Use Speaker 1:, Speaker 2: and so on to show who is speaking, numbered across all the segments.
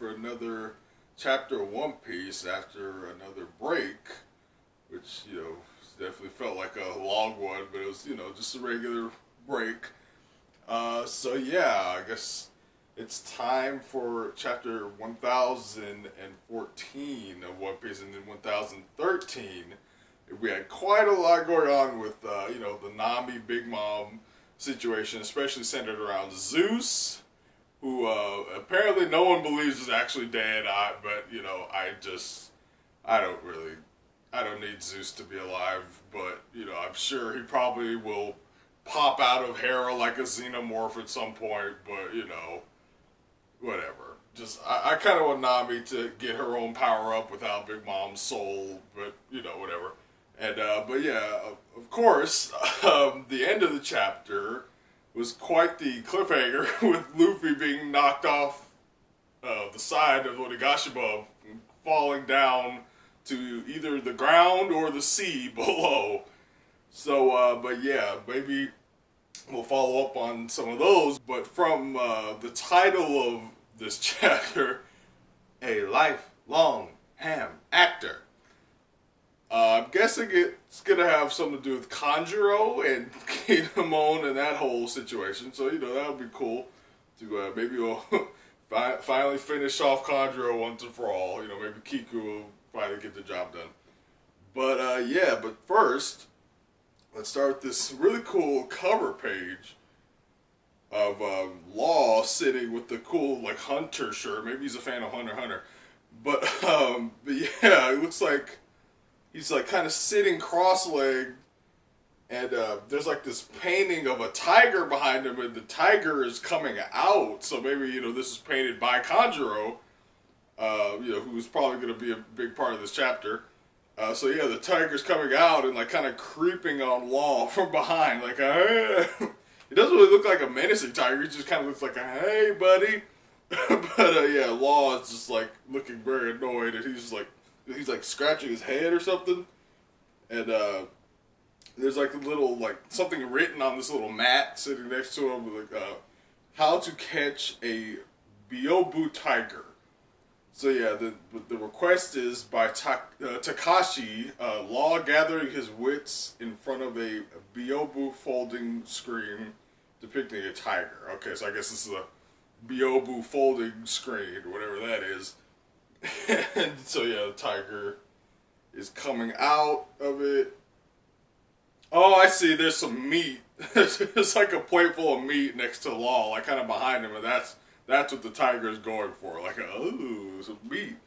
Speaker 1: for another chapter of One Piece after another break, which, definitely felt like a long one, but it was, just a regular break. So yeah, I guess it's time for chapter 1014 of One Piece, and then 1013. We had quite a lot going on with, the Nami Big Mom situation, especially centered around Zeus, who apparently no one believes is actually dead. I don't need Zeus to be alive, but, I'm sure he probably will pop out of Hera like a xenomorph at some point, but, whatever. I kind of want Nami to get her own power up without Big Mom's soul, but, whatever. And, but yeah, of course, the end of the chapter was quite the cliffhanger with Luffy being knocked off the side of Onigashima, falling down to either the ground or the sea below. So, but yeah, maybe we'll follow up on some of those. But from the title of this chapter, A Lifelong Ham Actor, I'm guessing it's gonna have something to do with Kanjuro and Kinemon and that whole situation. So that would be cool to maybe we'll finally finish off Kanjuro once and for all. Maybe Kiku will finally get the job done. But yeah, but first, let's start with this really cool cover page of Law sitting with the cool Hunter shirt. Maybe he's a fan of Hunter x Hunter. But yeah, it looks like he's kind of sitting cross-legged, and there's this painting of a tiger behind him, and the tiger is coming out. So maybe this is painted by Kanjuro, who's probably going to be a big part of this chapter. So yeah, the tiger's coming out and kind of creeping on Law from behind, It doesn't really look like a menacing tiger. It just kind of looks like a hey, buddy. But yeah, Law is just looking very annoyed, and he's scratching his head or something, and there's a little something written on this little mat sitting next to him, how to catch a Byobu tiger. So yeah, the request is by Takashi, Law gathering his wits in front of a Byobu folding screen depicting a tiger. Okay, so I guess this is a Byobu folding screen, whatever that is. And so yeah, the tiger is coming out of it. Oh, I see. There's some meat. It's like a plate full of meat next to Law, kind of behind him, and that's what the tiger is going for. Oh, some meat.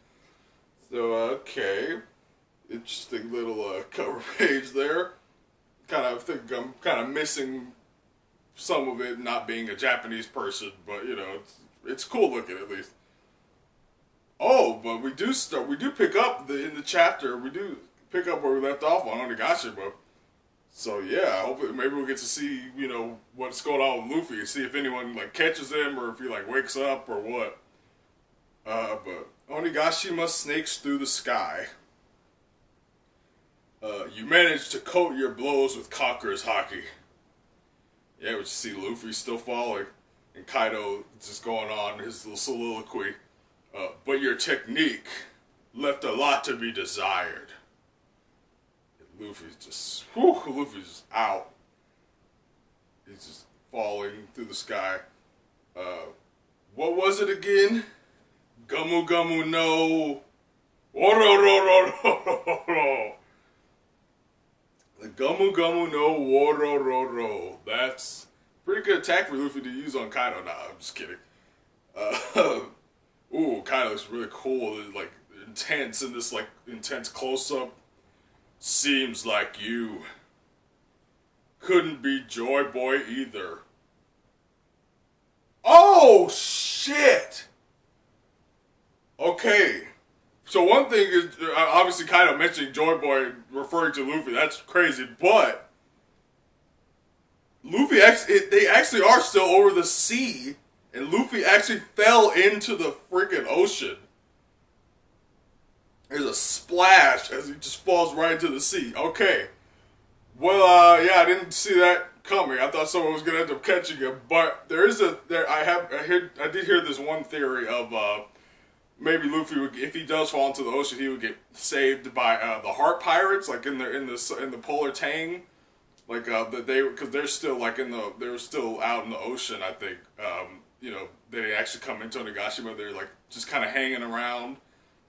Speaker 1: So okay, interesting little cover page there. I think I'm kind of missing some of it, not being a Japanese person, but it's cool looking at least. Oh, but we do pick up in the chapter. We do pick up where we left off on Onigashima. So yeah, hopefully maybe we'll get to see what's going on with Luffy, and see if anyone catches him or if he wakes up or what. But Onigashima snakes through the sky. You managed to coat your blows with Conqueror's Haki. Yeah, we see Luffy still falling, and Kaido just going on his little soliloquy. But your technique left a lot to be desired. Luffy's just out. He's just falling through the sky. What was it again? Gumu Gumu no Wororororo. The Gumu Gumu no Worororo. That's pretty good attack for Luffy to use on Kaido. Nah, I'm just kidding. Ooh, Kaido looks really cool. Intense in this intense close-up. Seems like you couldn't be Joy Boy either. Oh shit! Okay. So one thing is obviously Kaido mentioning Joy Boy referring to Luffy. That's crazy, but Luffy they actually are still over the sea. And Luffy actually fell into the freaking ocean. There's a splash as he just falls right into the sea. Okay. Well, yeah, I didn't see that coming. I thought someone was gonna end up catching him. But I did hear this one theory of maybe Luffy would, if he does fall into the ocean, he would get saved by the Heart Pirates, like in the Polar Tang, like that they because they're still like they're still out in the ocean. I think they actually come into Onigashima. They're like just kind of hanging around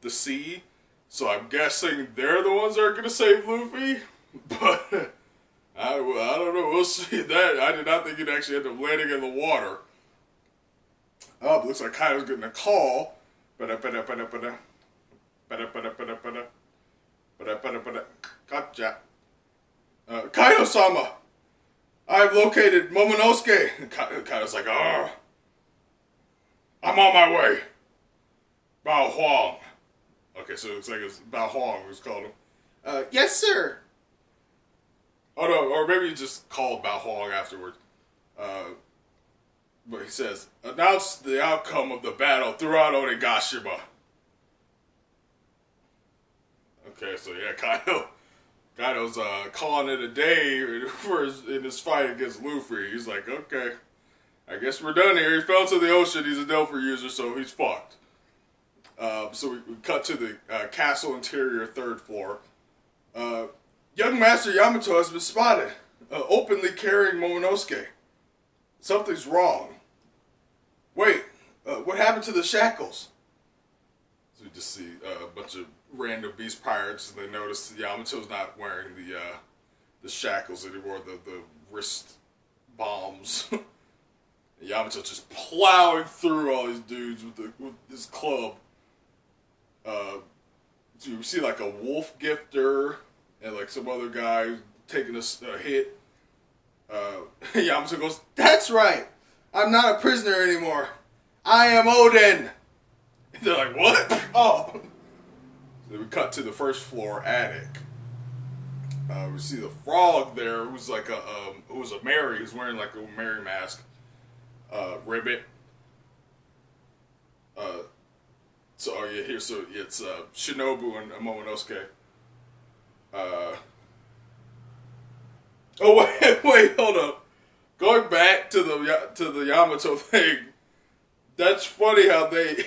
Speaker 1: the sea. So I'm guessing they're the ones that are gonna save Luffy, but I don't know. We'll see that. I did not think he'd actually end up landing in the water. Oh, it looks like Kaido's getting a call. Gotcha. Kaido-sama, I've located Momonosuke. Kaido's like, I'm on my way. Bao Huang. Okay, so it looks like it's Bao Huang who's called him. Yes, sir. Oh no, or maybe he just called Bao Huang afterwards. But he says, announce the outcome of the battle throughout Onigashima. Okay, so yeah, Kaido's calling it a day in his fight against Luffy. He's like, okay, I guess we're done here. He fell into the ocean. He's a Delphi user, so he's fucked. So we cut to the castle interior, third floor. Young Master Yamato has been spotted, openly carrying Momonosuke. Something's wrong. Wait, what happened to the shackles? So we just see a bunch of random beast pirates, and they notice Yamato's not wearing the shackles anymore, the wrist bombs. Yamato just plowing through all these dudes with his club. So you see like a wolf gifter and like some other guy taking a hit. Yamato goes, that's right! I'm not a prisoner anymore. I am Oden! And they're like, what? Oh! So we cut to the first floor attic. We see the frog there, who's like who was a Mary, who's wearing like a Mary mask. Ribbit. So it's Shinobu and Momonosuke. Oh wait, hold up. Going back to the Yamato thing, that's funny how they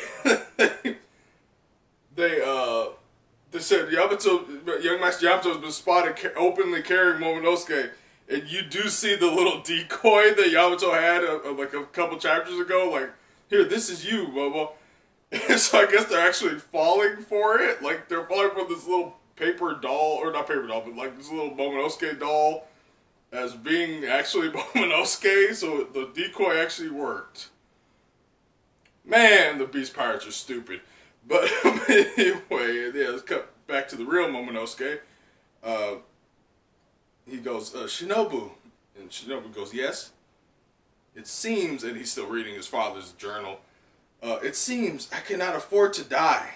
Speaker 1: they said young Master Yamato has been spotted openly carrying Momonosuke, and you do see the little decoy that Yamato had like a couple chapters ago, like, here, this is you, Momo. And so I guess they're actually falling for it, like they're falling for this little paper doll, or not paper doll, but like this little Momonosuke doll as being actually Momonosuke, so the decoy actually worked. Man, the Beast Pirates are stupid. But anyway, yeah, let's cut back to the real Momonosuke. He goes, Shinobu. And Shinobu goes, yes? It seems, and he's still reading his father's journal, it seems I cannot afford to die.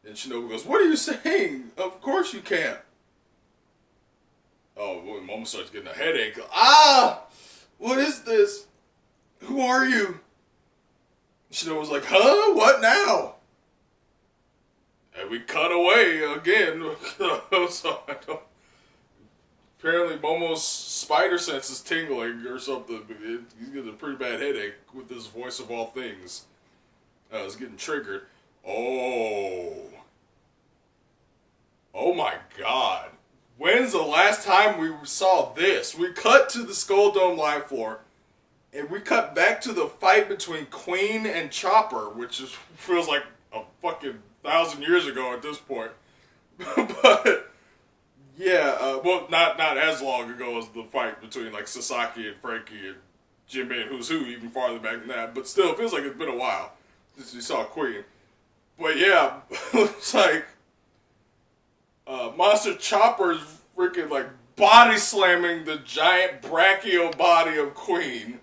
Speaker 1: And Shinobu goes, what are you saying? Of course you can't. Oh, when Momo starts getting a headache. Ah! What is this? Who are you? Shinobu's like, huh? What now? And we cut away again. So apparently Momo's spider sense is tingling or something. He's getting a pretty bad headache with this voice of all things. It's getting triggered. Oh my god. When's the last time we saw this? We cut to the Skull Dome live floor, and we cut back to the fight between Queen and Chopper, which feels like a fucking 1,000 years ago at this point. But yeah, well, not as long ago as the fight between like Sasaki and Frankie and Jinbei and Who's Who, even farther back than that. But still, it feels like it's been a while since we saw Queen. But yeah, looks like Monster Chopper's freaking like body slamming the giant brachial body of Queen.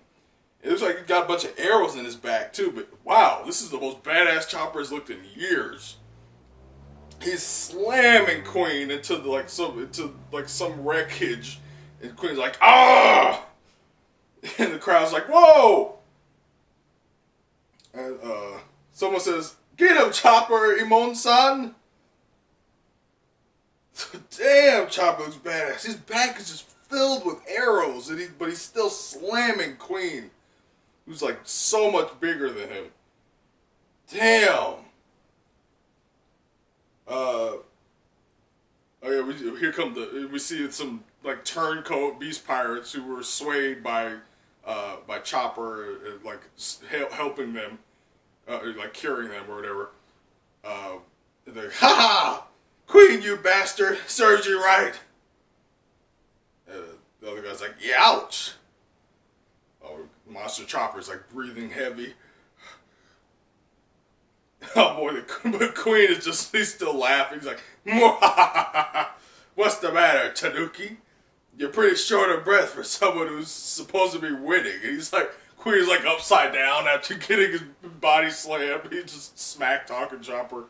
Speaker 1: It looks like he's got a bunch of arrows in his back too, but wow, this is the most badass Chopper has looked in years. He's slamming Queen into some wreckage, and Queen's like, ah! And the crowd's like, whoa! And someone says, get him, Chopper, Imon-san! Damn, Chopper looks badass. His back is just filled with arrows, but he's still slamming Queen, who's like so much bigger than him. Damn. Oh yeah, we see some like turncoat beast pirates who were swayed by Chopper, like helping them, like curing them or whatever. They're like, ha ha, Queen, you bastard, serves you right. Uh, the other guy's like, yeah, ouch. Oh, Monster Chopper's like breathing heavy. Oh boy, the Queen is he's still laughing. He's like, what's the matter, Tanuki? You're pretty short of breath for someone who's supposed to be winning. And he's like, Queen's like upside down after getting his body slammed. He's just smack talking Chopper.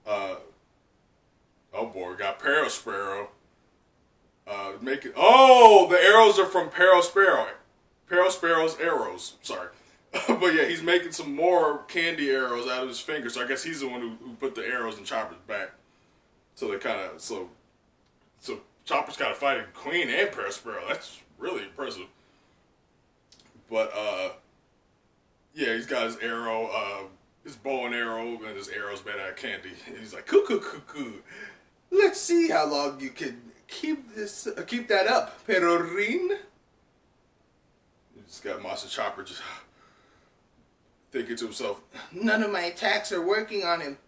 Speaker 1: Oh boy, we got Perospero. The arrows are from Perospero. Perospero's arrows. Sorry. But yeah, he's making some more candy arrows out of his fingers. So I guess he's the one who put the arrows in Chopper's back. So they kind of so Chopper's kind of fighting Queen and Perospero. That's really impressive. But yeah, he's got his arrow, his bow and arrow, and his arrow's made out of candy. And he's like, cuckoo. Let's see how long you can keep that up, Perorin. You just got Monster Chopper just thinking to himself, none of my attacks are working on him.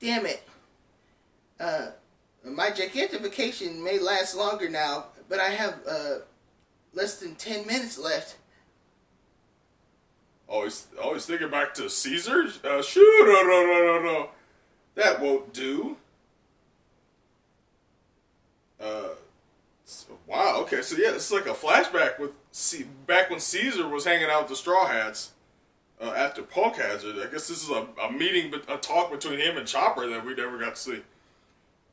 Speaker 1: Damn it. My gigantification may last longer now, but I have less than 10 minutes left. Always thinking back to Caesar? Shoot, no. That won't do. Wow, okay, so yeah, this is like a flashback with back when Caesar was hanging out with the Straw Hats after Polk Hazard. I guess this is a meeting, a talk between him and Chopper that we never got to see.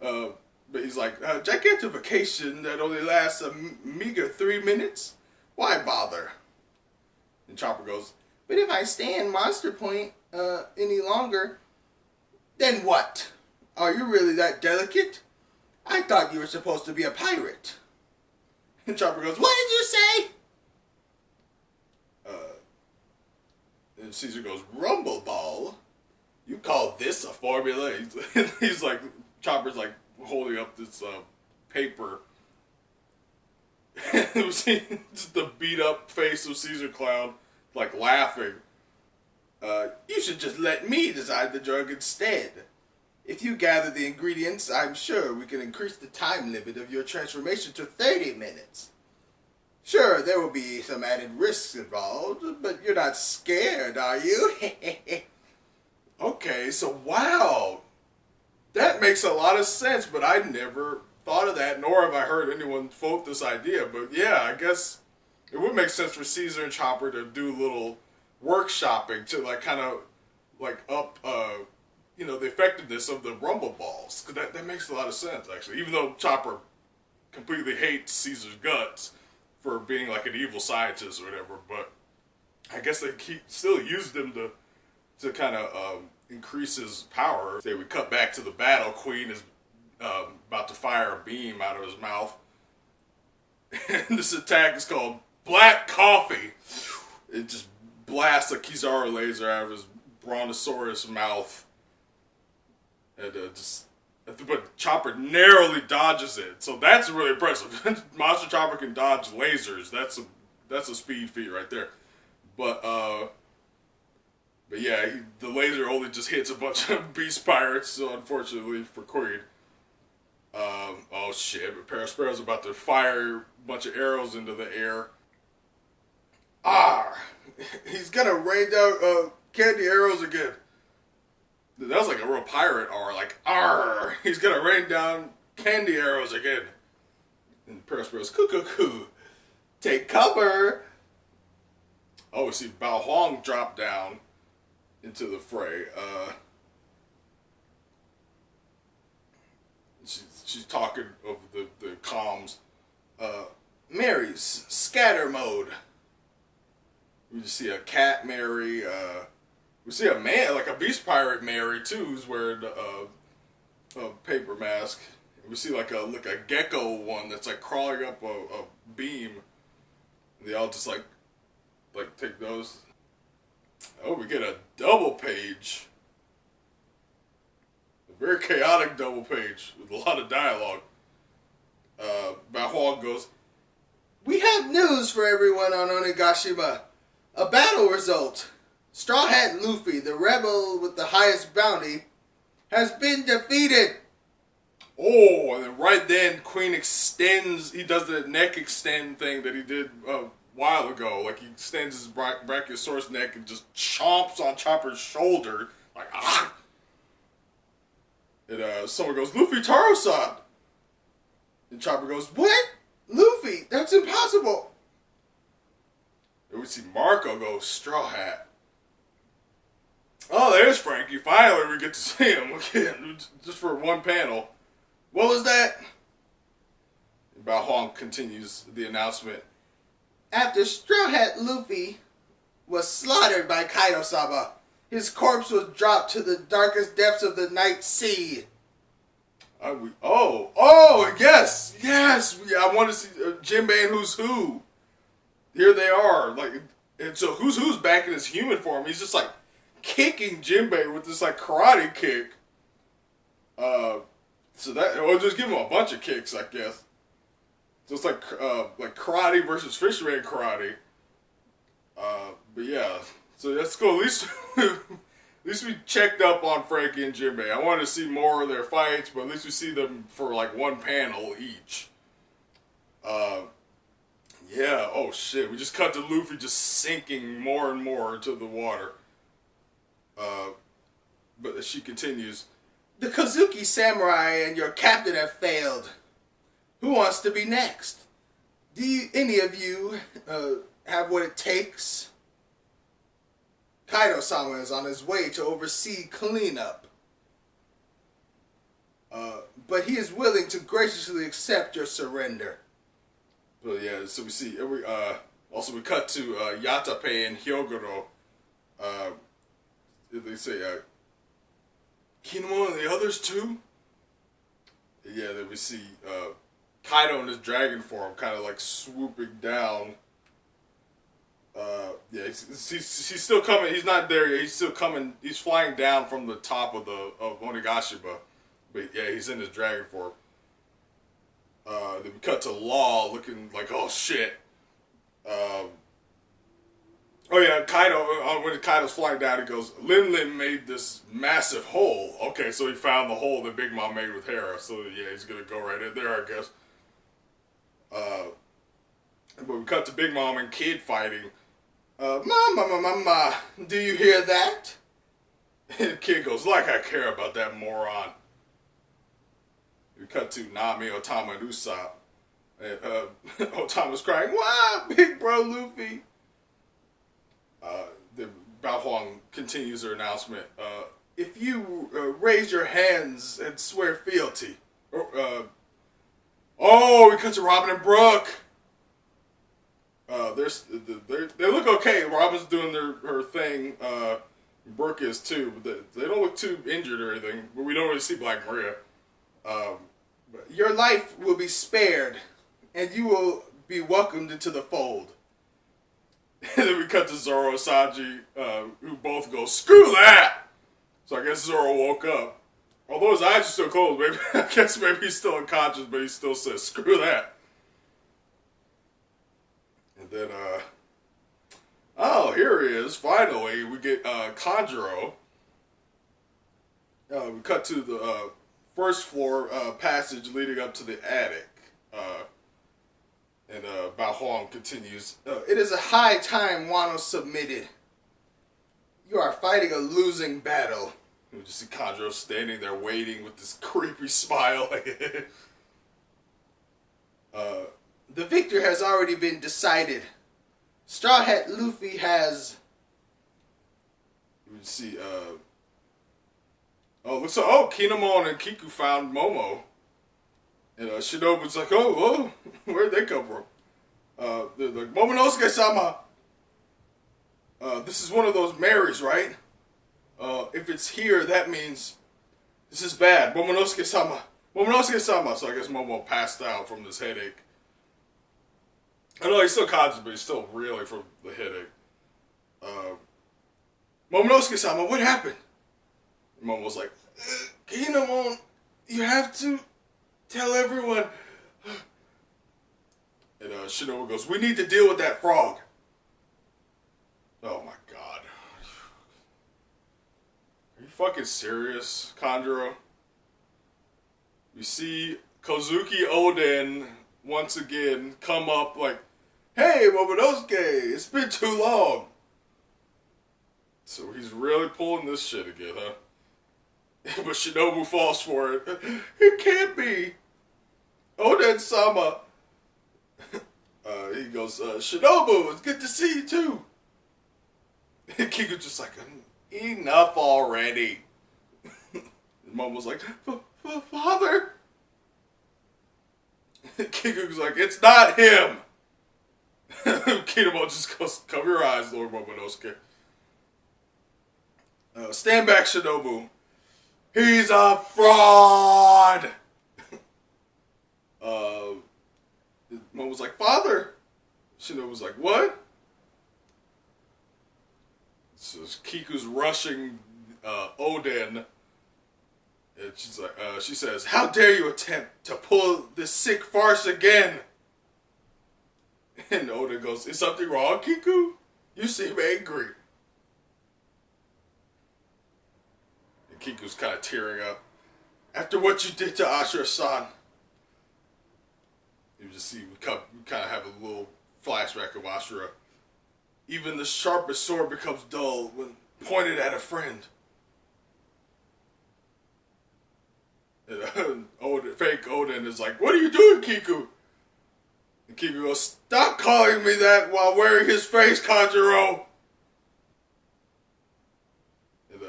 Speaker 1: But he's like, gigantification that only lasts a meager 3 minutes? Why bother? And Chopper goes, but if I stay in Monster Point any longer, then what? Are you really that delicate? I thought you were supposed to be a pirate. And Chopper goes, what did you say? And Caesar goes, Rumble Ball? You call this a formula? He's like, Chopper's like holding up this paper. And we see just the beat up face of Caesar Clown, like laughing. You should just let me design the drug instead. If you gather the ingredients, I'm sure we can increase the time limit of your transformation to 30 minutes. Sure, there will be some added risks involved, but you're not scared, are you? Okay, so wow. That makes a lot of sense, but I never thought of that, nor have I heard anyone float this idea. But yeah, I guess it would make sense for Caesar and Chopper to do a little workshopping to like kind of like up the effectiveness of the Rumble Balls, because that makes a lot of sense actually, even though Chopper completely hates Caesar's guts for being like an evil scientist or whatever. But I guess they still use them to kind of increase his power. Say we cut back to the battle. Queen is about to fire a beam out of his mouth. And this attack is called Black Coffee. It just blasts a Kizaru laser out of his brontosaurus mouth. And but Chopper narrowly dodges it. So that's really impressive. Monster Chopper can dodge lasers. That's a speed feat right there. But yeah, the laser only just hits a bunch of beast pirates, so unfortunately for Queen. Oh shit, but Perospero's about to fire a bunch of arrows into the air. He's gonna rain down candy arrows again. That was like a real pirate R, like, arr! He's gonna rain down candy arrows again. And Perospero's, coo. Take cover! Oh, we see Bao Huang drop down into the fray. She's talking over the comms. Mary's scatter mode. We just see a cat Mary, we see a man, like a beast pirate Mary too, who's wearing a paper mask. And we see like a gecko one that's like crawling up a beam. And they all just like take those. Oh, we get a double page. A very chaotic double page with a lot of dialogue. Bao Huang goes,
Speaker 2: We have news for everyone on Onigashima. A battle result. Straw Hat Luffy, the rebel with the highest bounty, has been defeated.
Speaker 1: oh, and then right then, Queen extends, he does the neck extend thing that he did a while ago. Like, he extends his Brachiosaurus neck and just chomps on Chopper's shoulder. Like, ah! And someone goes, Luffy Taro-san! And Chopper goes,
Speaker 2: What? Luffy, that's impossible.
Speaker 1: and we see Marco go, Straw Hat. Oh, there's Frankie. Finally, we get to see him again, just for one panel. What was that? Bao Huang continues the announcement.
Speaker 2: After Straw Hat Luffy was slaughtered by Kaido-sama, his corpse was dropped to the darkest depths of the night sea.
Speaker 1: Yes. I want to see Jinbei and Who's Who. Here they are. And so Who's back in his human form. He's just like kicking Jinbei with this like karate kick. Or just give him a bunch of kicks, I guess. Just like karate versus fisherman karate. But yeah, so that's cool. At least we checked up on Frankie and Jinbei. I wanted to see more of their fights, but at least we see them for like one panel each. Yeah, oh shit. We just cut to Luffy just sinking more and more into the water. But she continues.
Speaker 2: The Kozuki Samurai and your captain have failed. Who wants to be next? Any of you have what it takes? Kaido-sama is on his way to oversee cleanup. But he is willing to graciously accept your surrender.
Speaker 1: But yeah, so we see, also we cut to Yatape and Hyogoro. They say, Kinemon and the others too? Yeah, then we see Kaido in his dragon form kind of like swooping down. Yeah, he's still coming. He's not there yet. He's still coming. He's flying down from the top of Onigashima. But yeah, he's in his dragon form. Then we cut to Law looking like, oh shit. Oh yeah, Kaido, when Kaido's flying down, he goes, Lin made this massive hole. Okay, so he found the hole that Big Mom made with Hera. So yeah, he's gonna go right in there, I guess. But we cut to Big Mom and Kid fighting.
Speaker 2: Mama, do you hear that?
Speaker 1: And Kid goes, like I care about that moron. We cut to Nami, Otama, and Usopp. And Otama's crying, wow, big bro Luffy. Then Bao Huang continues her announcement. If you raise your hands and swear fealty. We cut to Robin and Brooke. They look okay. Robin's doing her thing. Brooke is too. But they don't look too injured or anything. But we don't really see Black Maria.
Speaker 2: Your life will be spared, and you will be welcomed into the fold.
Speaker 1: And then we cut to Zoro and Sanji, who both go, screw that! So I guess Zoro woke up. Although his eyes are still closed, maybe I guess maybe he's still unconscious, but he still says, screw that. And then, here he is. Finally, we get Kanjuro. We cut to the first floor passage leading up to the attic. And Bao Huang continues.
Speaker 2: It is a high time Wano submitted. You are fighting a losing battle.
Speaker 1: We just see Kanjuro standing there waiting with this creepy smile.
Speaker 2: The victor has already been decided. Straw Hat Luffy has...
Speaker 1: We see, Kinemon and Kiku found Momo. And Shinobu's like, oh, where'd they come from? They're like, Momonosuke-sama! This is one of those Marys, right? If it's here, that means this is bad. Momonosuke-sama! Momonosuke-sama! So I guess Momo passed out from this headache. I know he's still conscious, but he's still reeling from the headache.
Speaker 2: Momonosuke-sama, what happened? And Mom was like, Kinemon, you have to tell everyone. And Shinobu goes, we need to deal with that frog. Oh my god. Are you fucking serious, Kanjuro? You see Kozuki Oden once again come up like, hey, Momonosuke, it's been too long. So he's really pulling this shit again, huh? But Shinobu falls for it. It can't be. Oden-sama. He goes, Shinobu, it's good to see you too. And Kiku's just like, enough already. And Mom was like, Father? And Kiku's like, it's not him. Kinemon just goes, cover your eyes, Lord Momonosuke. Stand back, Shinobu. He's a fraud! Mom was like, Father! Shinobu was like, what? So Kiku's rushing Oden. And she's like, she says, how dare you attempt to pull this sick farce again? And Oden goes, is something wrong, Kiku? You seem angry. And Kiku's kind of tearing up. After what you did to Ashura-san. You just see, we kind of have a little flashback of Ashura. Even the sharpest sword becomes dull when pointed at a friend. And fake Oden is like, what are you doing, Kiku? And Kiku goes, stop calling me that while wearing his face, Kanjuro. And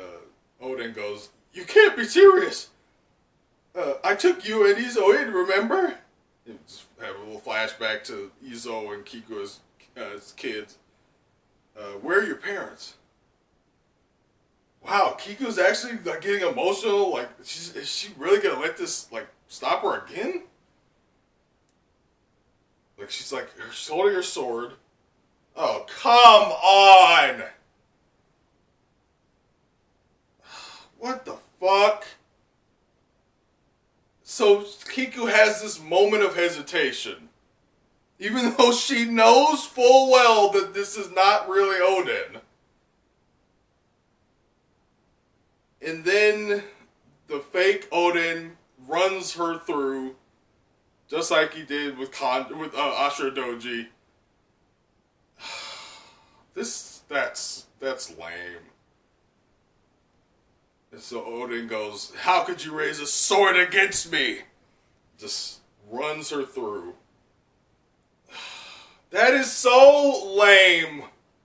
Speaker 2: Oden goes, you can't be serious. I took you and Izo in, remember? And just have a little flashback to Izo and Kiku as kids. Where are your parents? Wow, Kiku's actually like getting emotional. Like, is she really gonna let this like stop her again? Like she's holding her sword. Oh, come on! What the fuck? So Kiku has this moment of hesitation. Even though she knows full well that this is not really Oden. And then the fake Oden runs her through, just like he did with Ashura Doji. That's lame. And so Oden goes, how could you raise a sword against me? Just runs her through. That is so lame,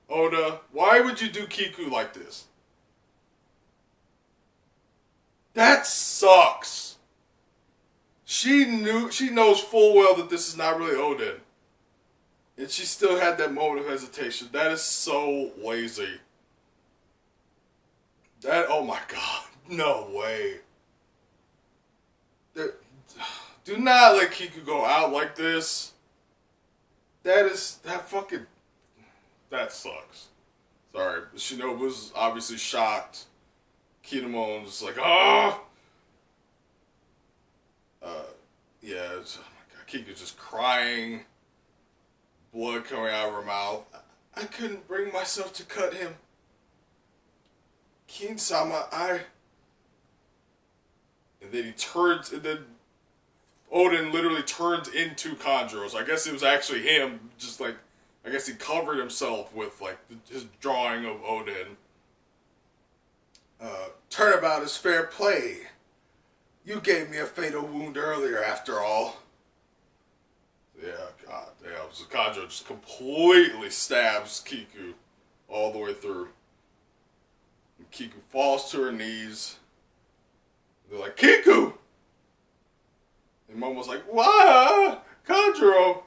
Speaker 2: Oda. Why would you do Kiku like this? That sucks. She knows full well that this is not really Oden. And she still had that moment of hesitation. That is so lazy. Oh my god. No way. Do not let Kiku go out like this. That sucks. Sorry. Shinobu's obviously shocked. Kinemon's like, ah! Yeah, oh my god, Kiku's just crying. Blood coming out of her mouth. I couldn't bring myself to cut him. Kin-sama, And then Oden literally turns into Kanjuro. So I guess it was actually him, just like, I guess he covered himself with, like, his drawing of Oden. Turnabout is fair play. You gave me a fatal wound earlier, after all. Yeah, god damn. So Kanjuro just completely stabs Kiku all the way through. And Kiku falls to her knees. They're like, Kiku! And Mom was like, why? Kanjuro!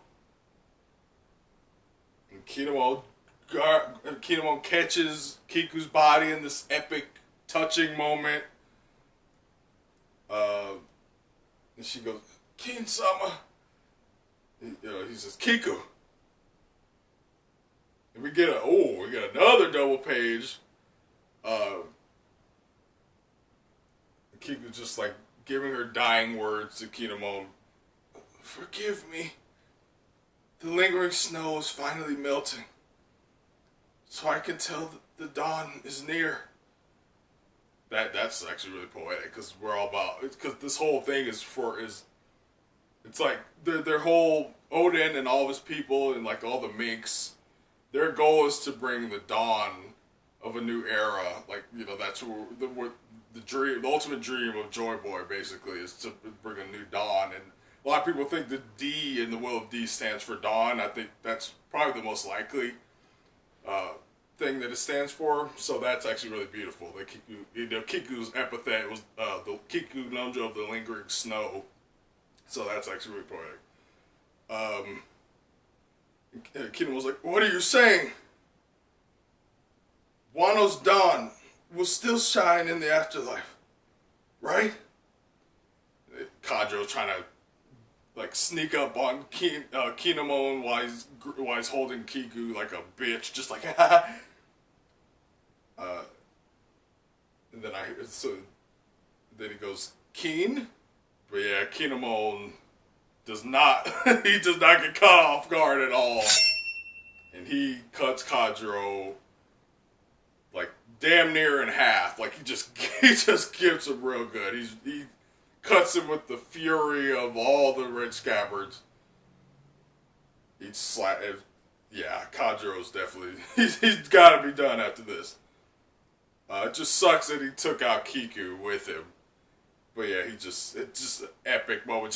Speaker 2: And Kinemon catches Kiku's body in this epic, touching moment. And she goes, Kin-sama. He says, Kiku. And we get another double page
Speaker 1: Uh, Kiku just like giving her dying words to Kinemon. Forgive me. The lingering snow is finally melting, so I can tell that the dawn is near. That's actually really poetic because we're all about because this whole thing is it's like their whole Odin and all of his people and like all the minks. Their goal is to bring the dawn of a new era. Like that's what the dream, the ultimate dream of Joy Boy basically is to bring a new dawn. And a lot of people think the D in the Will of D stands for dawn. I think that's probably the most likely thing that it stands for. So that's actually really beautiful. The Kiku's epithet was the Kiku Nonjo of the lingering snow. So that's actually really poetic. Kinemon was like, "What are you saying? Wano's dawn will still shine in the afterlife, right?" Kanjo's trying to like sneak up on Kinemon while he's holding Kiku like a bitch, just like and then he goes Keen, but yeah, Kinemon does not he does not get caught off guard at all, and he cuts Kanjuro like damn near in half. Like he just gives him real good. He cuts him with the fury of all the red scabbards. Kanjuro's definitely he's got to be done after this. It just sucks that he took out Kiku with him, but yeah, it's just an epic moment.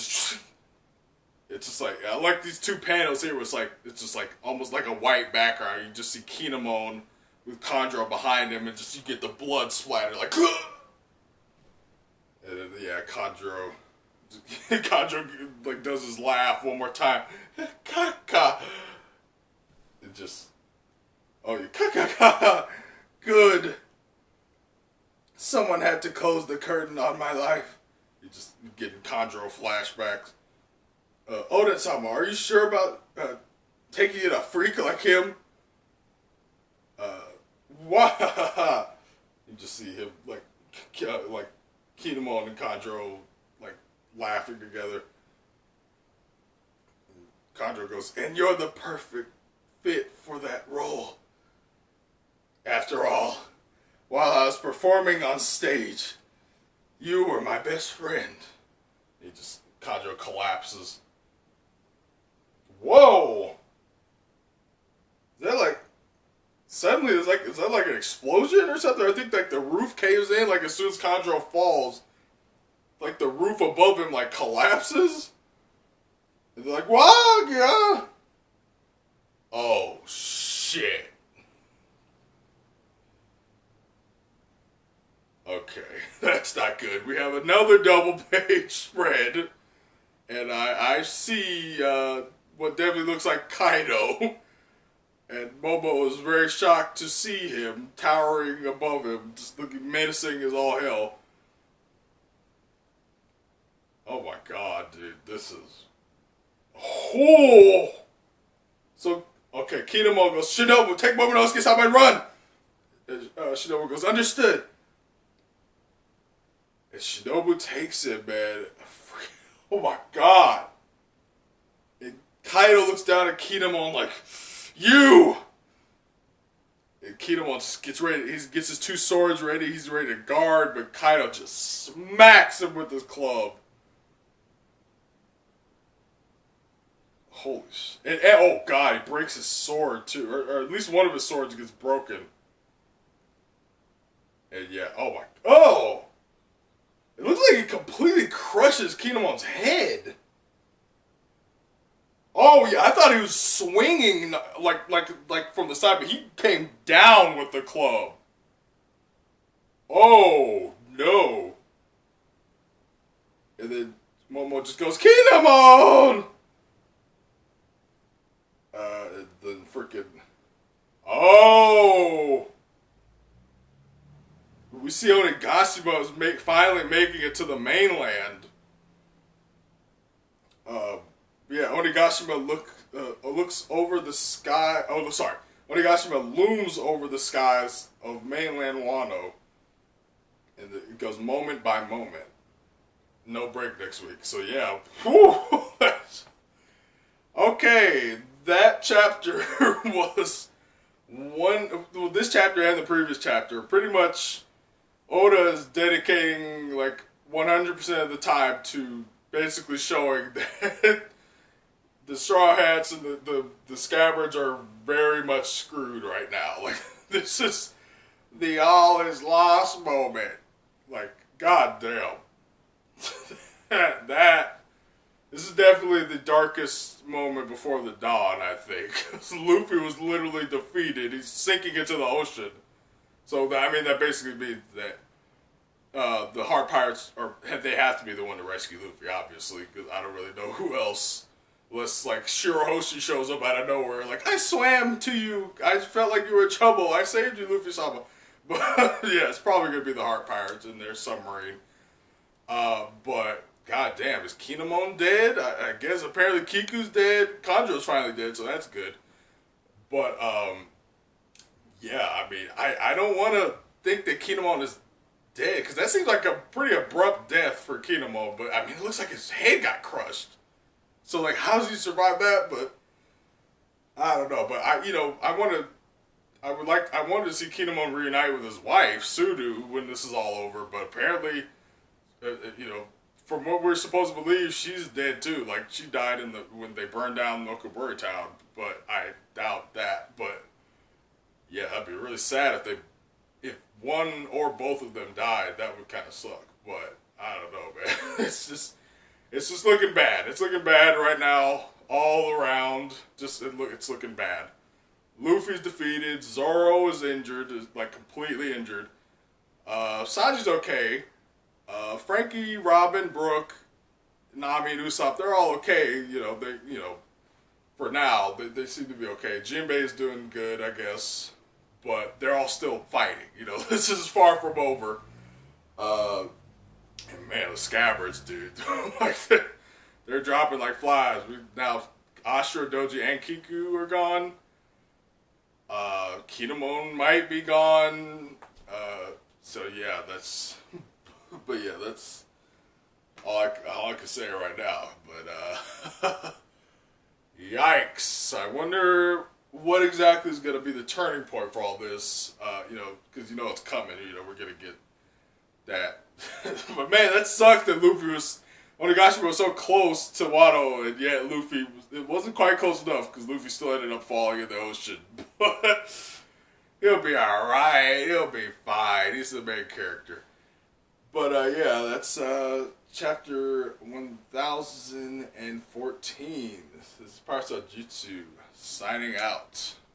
Speaker 1: It's just like I like these two panels here. It's just like almost like a white background. You just see Kinemon with Kanjuro behind him, and just you get the blood splatter like. And then, yeah, Kanjuro like does his laugh one more time. Kaka. It just, oh, you kaka. Good. Someone had to close the curtain on my life. You just getting Kanjuro flashbacks. Odin-sama, are you sure about taking it a freak like him? What? You just see him like Kinemon and Kanjuro like laughing together. And Kanjuro goes, "And you're the perfect fit for that role. After all, while I was performing on stage, you were my best friend." Kanjuro collapses. Whoa! Is that like suddenly is that like an explosion or something? I think like the roof caves in like as soon as Kanjuro falls. Like the roof above him like collapses. And they're like, "Wow, yeah." Oh shit. Okay, that's not good. We have another double page spread. And I see what definitely looks like Kaido. And Momo is very shocked to see him towering above him, just looking menacing as all hell. Oh my god, dude, this is... Oh! So, okay, Kinemon goes, "Shinobu, take Momonosuke's out and run!" And, Shinobu goes, "Understood." And Shinobu takes it, man. Oh my god! And Kaido looks down at Kinemon like, "You!" And Kinemon just gets ready. He gets his two swords ready. He's ready to guard, but Kaido just smacks him with his club. Holy shit. And oh god, he breaks his sword too. Or at least one of his swords gets broken. And yeah, oh my... Oh! It looks like he completely crushes Kinemon's head. Oh yeah, I thought he was swinging like from the side, but he came down with the club. Oh no! And then Momo just goes, "Kinemon!" And then freaking... Oh! We see Onigashima is finally making it to the mainland. Yeah, Onigashima looks over the sky. Oh, sorry. Onigashima looms over the skies of mainland Wano, and it goes moment by moment. No break next week. So yeah. Whew. Okay, that chapter was well, this chapter and the previous chapter, pretty much Oda is dedicating like 100% of the time to basically showing that the Straw Hats and the Scabbards are very much screwed right now. Like, this is the all is lost moment. Like, goddamn. that this is definitely the darkest moment before the dawn, I think. Luffy was literally defeated. He's sinking into the ocean. So that basically means that the Heart Pirates they have to be the one to rescue Luffy, obviously, because I don't really know who else. Unless like Shirahoshi shows up out of nowhere, like, I swam to you. I felt like you were in trouble. I saved you, Luffy-sama. But yeah, it's probably gonna be the Heart Pirates in their submarine. But goddamn, is Kinemon dead? I guess apparently Kiku's dead. Kanjo's finally dead, so that's good. But yeah, I don't want to think that Kinemon is dead, because that seems like a pretty abrupt death for Kinemon. But it looks like his head got crushed. So like, how does he survive that? But I don't know. But I wanted to see Kinemon reunite with his wife Sudu when this is all over. But apparently, from what we're supposed to believe, she's dead too. Like, she died when they burned down Nokoburi Town. But I doubt that. But yeah, that'd be really sad if one or both of them died. That would kind of suck. But I don't know, man. It's just looking bad. It's looking bad right now, all around. It's looking bad. Luffy's defeated. Zoro is injured, like completely injured. Sanji's okay. Frankie, Robin, Brooke, Nami, and Usopp, they're all okay. For now, they seem to be okay. Jinbei's doing good, I guess, but they're all still fighting. This is far from over. And man, the Scabbards, dude, like they're dropping like flies. Now Ashura, Doji, and Kiku are gone. Kinemon might be gone. So yeah, that's. But yeah, that's all I can say right now. But yikes! I wonder what exactly is going to be the turning point for all this. Because it's coming. We're gonna get that. But man, that sucked that Onigashima was so close to Wano, and yet it wasn't quite close enough, because Luffy still ended up falling in the ocean. But he'll be alright, he'll be fine, he's the main character. But yeah, that's chapter 1014. This is Parasat Jutsu, signing out.